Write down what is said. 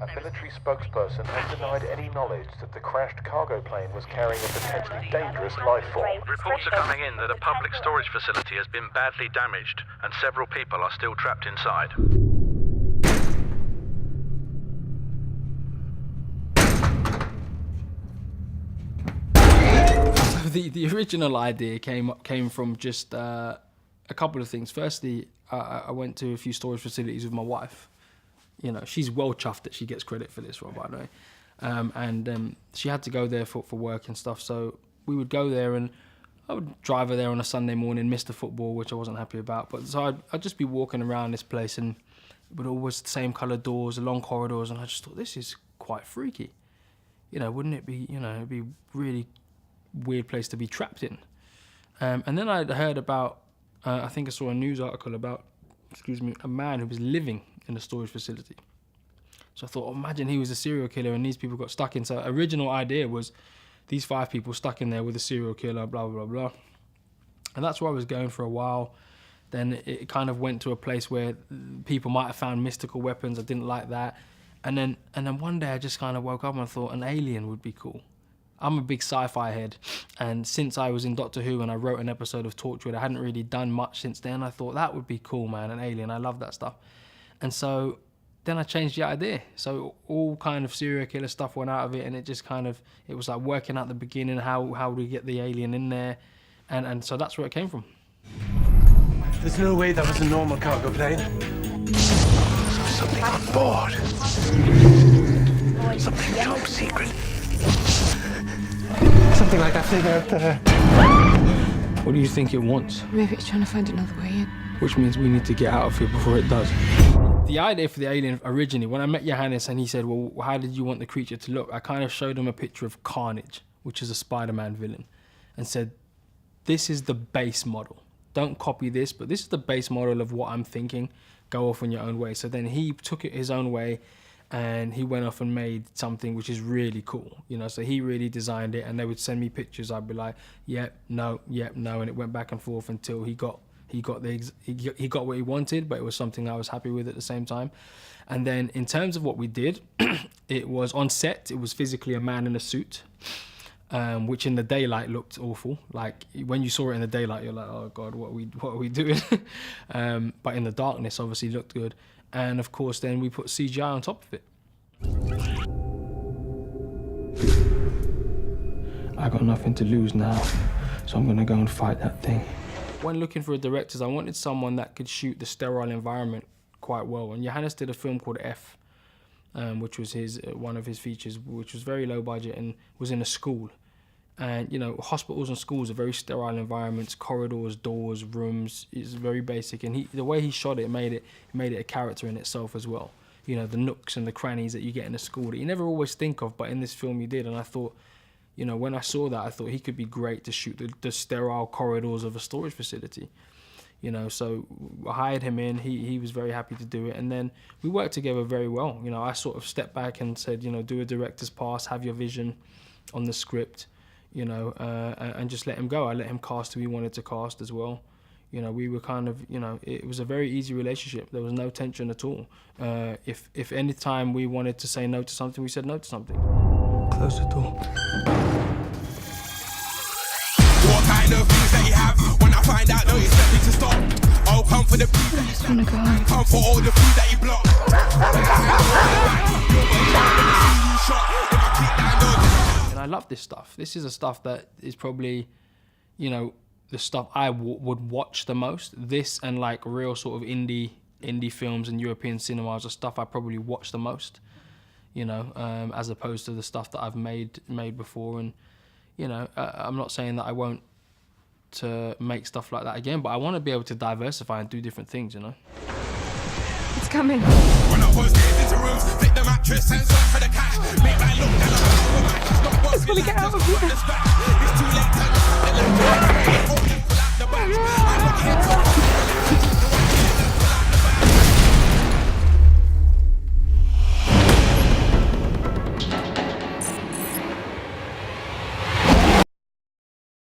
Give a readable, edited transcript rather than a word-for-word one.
A military spokesperson has denied any knowledge that the crashed cargo plane was carrying a potentially dangerous life form. Reports are coming in that a public storage facility has been badly damaged and several people are still trapped inside. The original idea came from just a couple of things. Firstly, I went to a few storage facilities with my wife. You know, she's well chuffed that she gets credit for this one, by the way. And she had to go there for work and stuff. So we would go there and I would drive her there on a Sunday morning, miss the football, which I wasn't happy about. But so I'd just be walking around this place and it would always the same colour doors, the long corridors. And I just thought, this is quite freaky. You know, wouldn't it be, you know, it'd be really weird place to be trapped in. And then I heard about, I think I saw a news article about, a man who was living in a storage facility. So I thought, oh, imagine he was a serial killer and these people got stuck in. So original idea was these 5 people stuck in there with a serial killer, blah, blah, blah. And that's where I was going for a while. Then it kind of went to a place where people might have found mystical weapons. I didn't like that. And then one day I just kind of woke up and I thought an alien would be cool. I'm a big sci-fi head, and since I was in Doctor Who and I wrote an episode of Torchwood, I hadn't really done much since then. I thought that would be cool, man, an alien. I love that stuff. And so then I changed the idea. So all kind of serial killer stuff went out of it, and it just kind of, it was like working out the beginning, how do we get the alien in there? And so that's where it came from. There's no way that was a normal cargo plane. Something on board. Something top secret. Something like that thing out there. What do you think it wants? Maybe it's trying to find another way in. Which means we need to get out of here before it does. The idea for the alien originally, when I met Johannes and he said, well, how did you want the creature to look? I kind of showed him a picture of Carnage, which is a Spider-Man villain, and said, this is the base model. Don't copy this, but this is the base model of what I'm thinking. Go off on your own way. So then he took it his own way and he went off and made something which is really cool, you know. So he really designed it, and they would send me pictures. I'd be like, yep, no, and it went back and forth until he got what he wanted, but it was something I was happy with at the same time. And then in terms of what we did, it was on set. It was physically a man in a suit, which in the daylight looked awful. Like when you saw it in the daylight, you're like, oh God, what are we doing? But in the darkness, obviously looked good. And of course, then we put CGI on top of it. I got nothing to lose now, so I'm gonna go and fight that thing. When looking for directors, I wanted someone that could shoot the sterile environment quite well. And Johannes did a film called F, which was one of his features, which was very low budget and was in a school. And you know, hospitals and schools are very sterile environments, corridors, doors, rooms. It's very basic, and the way he shot it made it a character in itself as well. You know, the nooks and the crannies that you get in a school that you never always think of, but in this film you did. And I thought, you know, when I saw that, I thought he could be great to shoot the sterile corridors of a storage facility. You know, so I hired him in. He was very happy to do it, and then we worked together very well. You know, I sort of stepped back and said, you know, do a director's pass, have your vision on the script. You know, and just let him go. I let him cast who he wanted to cast as well. You know, we were kind of, you know, it was a very easy relationship. There was no tension at all. If any time we wanted to say no to something, we said no to something. Close the door. What kind of views that you have? When I find out, no, you expect me to stop. I'll come for the food. I just want to go home. Come for all the food that you block. And I love this stuff. This is the stuff that is probably, you know, the stuff I would watch the most. This and like real sort of indie films and European cinemas are stuff I probably watch the most, you know, as opposed to the stuff that I've made before. And, you know, I'm not saying that I won't to make stuff like that again, but I want to be able to diversify and do different things, you know. It's coming. When I was into rooms, fit the mattress and search for the cash. Make my look down. I just want to get out of here. It's too late to